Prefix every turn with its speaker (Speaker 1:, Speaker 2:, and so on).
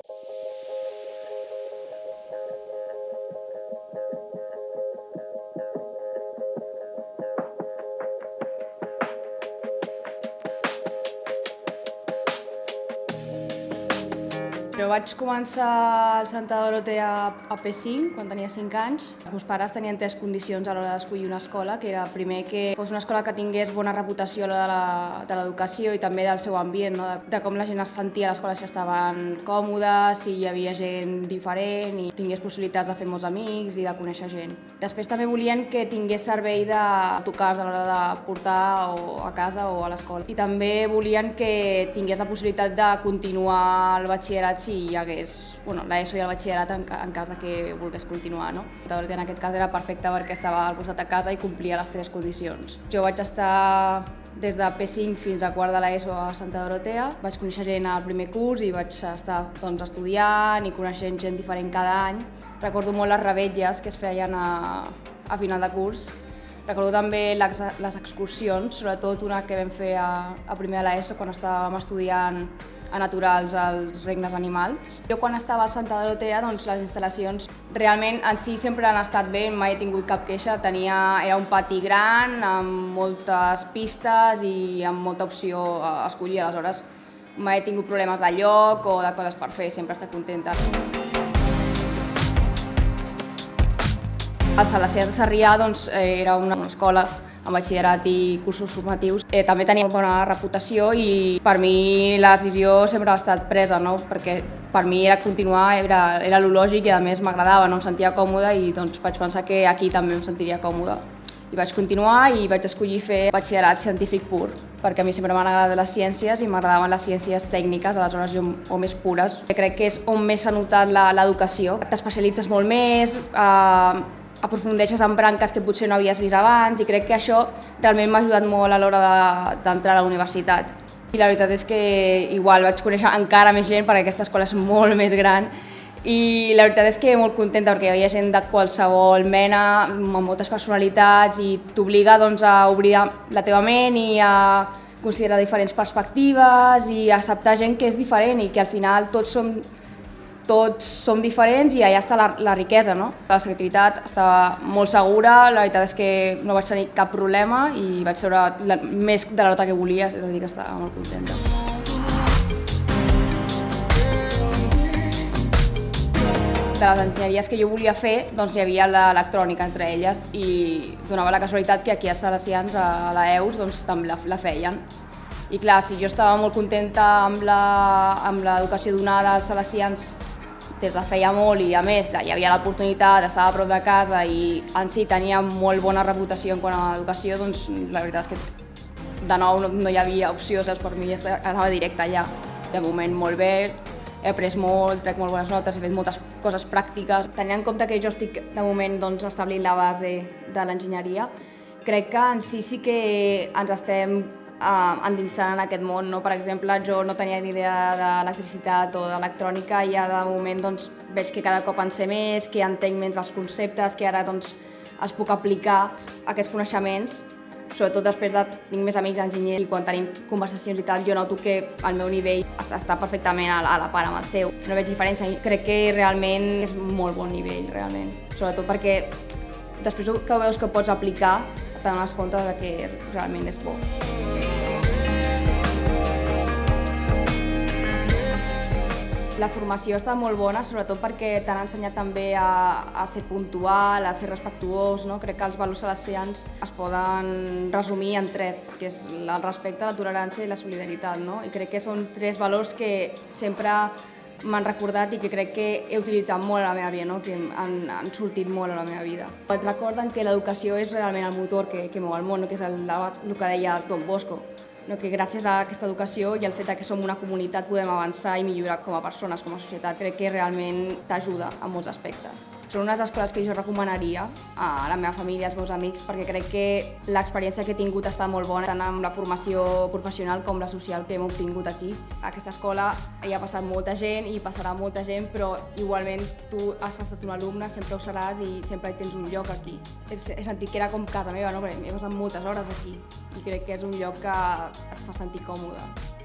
Speaker 1: Jo vaig començar al Santa Dorotea a P5 quan tenia 5 anys. Els meus pares tenien 3 condicions a l'hora d'escollir una escola, que era primer que fos una escola que tingués bona reputació a l'hora de l'educació i també del seu ambient, no? de com la gent es sentia a l'escola, si estaven còmodes, si hi havia gent diferent i tingués possibilitats de fer molts amics i de conèixer gent. Després també volien que tingués servei d'autocars a l'hora de portar a casa o a l'escola. I també volien que tingués la possibilitat de continuar el batxillerat si hi hagués l'ESO i el batxillerat en cas de que volgués continuar. No? Santa Dorotea en aquest cas era perfecte perquè estava al costat de casa i complia les 3 condicions. Jo vaig estar des de P5 fins a quart de l'ESO a Santa Dorotea. Vaig conèixer gent al primer curs i vaig estar estudiant i coneixent gent diferent cada any. Recordo molt les revetlles que es feien a final de curs. Recordo també les excursions, sobretot una que vam fer a primer de l'ESO quan estàvem estudiant a naturals als regnes animals. Jo quan estava a Santa Dorotea, les instal·lacions realment en si sempre han estat bé, mai he tingut cap queixa. Era un pati gran, amb moltes pistes i amb molta opció a escollir, aleshores mai he tingut problemes de lloc o de coses per fer, sempre he estat contenta. El Salesians de Sarrià era una escola amb batxillerat i cursos formatius. També tenia una bona reputació i per mi la decisió sempre ha estat presa, no? Perquè per mi era continuar, era lo lògic i a més m'agradava, no? Em sentia còmoda i vaig pensar que aquí també em sentiria còmoda. I vaig continuar i vaig escollir fer batxillerat científic pur, perquè a mi sempre m'han agradat les ciències i m'agradaven les ciències tècniques, aleshores o més pures. Crec que és on més s'ha notat l'educació. T'especialitzes molt més, aprofundeixes en branques que potser no havies vist abans i crec que això realment m'ha ajudat molt a l'hora d'entrar a la universitat. I la veritat és que igual vaig conèixer encara més gent perquè aquesta escola és molt més gran i la veritat és que molt contenta perquè hi havia gent de qualsevol mena, amb moltes personalitats i t'obliga a obrir la teva ment i a considerar diferents perspectives i a acceptar gent que és diferent i que al final tots som diferents i allà està la riquesa, no? La selectivitat estava molt segura, la veritat és que no vaig tenir cap problema i vaig treure més de la nota que volia, és a dir, que estava molt contenta. De les enginyeries que jo volia fer, hi havia l'electrònica entre elles i donava la casualitat que aquí a Salesians, a l'EUS, també la feien. I clar, si jo estava molt contenta amb l'educació donada als Salesians des de feia molt i a més hi havia l'oportunitat, estava a prop de casa i en si tenia molt bona reputació en quant a l'educació, la veritat és que de nou no hi havia opció, per mi anava directe allà. De moment molt bé, he après molt, trec molt bones notes, he fet moltes coses pràctiques. Tenint en compte que jo estic de moment establint la base de l'enginyeria, crec que en sí que ens estem endinsant en aquest món, no? Per exemple, jo no tenia ni idea d'electricitat o d'electrònica i ara de moment veig que cada cop en sé més, que entenc menys els conceptes, que ara els puc aplicar aquests coneixements, sobretot després de tenir més amics enginyers i quan tenim conversacions i tal, jo noto que el meu nivell està perfectament a la part amb el seu. No veig diferència, crec que realment és molt bon nivell, realment. Sobretot perquè després que veus que pots aplicar, t'adones compte que realment és bo. La formació està molt bona, sobretot perquè t'han ensenyat també a ser puntual, a ser respectuós, no? Crec que els valors salesians es poden resumir en 3, que és el respecte, la tolerància i la solidaritat, no? I crec que són 3 valors que sempre m'han recordat i que crec que he utilitzat molt a la meva vida, no? Que han sortit molt a la meva vida. Et recorden que l'educació és realment el motor que mou el món, que és el que deia Don Bosco. Que gràcies a aquesta educació i al fet que som una comunitat podem avançar i millorar com a persones, com a societat. Crec que realment t'ajuda en molts aspectes. Són unes escoles que jo recomanaria a la meva família, als meus amics, perquè crec que l'experiència que he tingut està molt bona, tant amb la formació professional com la social que hem obtingut aquí. A aquesta escola hi ha passat molta gent i passarà molta gent, però igualment tu has estat un alumne, sempre ho seràs i sempre hi tens un lloc aquí. He sentit que era com casa meva, no? Perquè he passat moltes hores aquí i crec que és un lloc que et fa sentir còmode.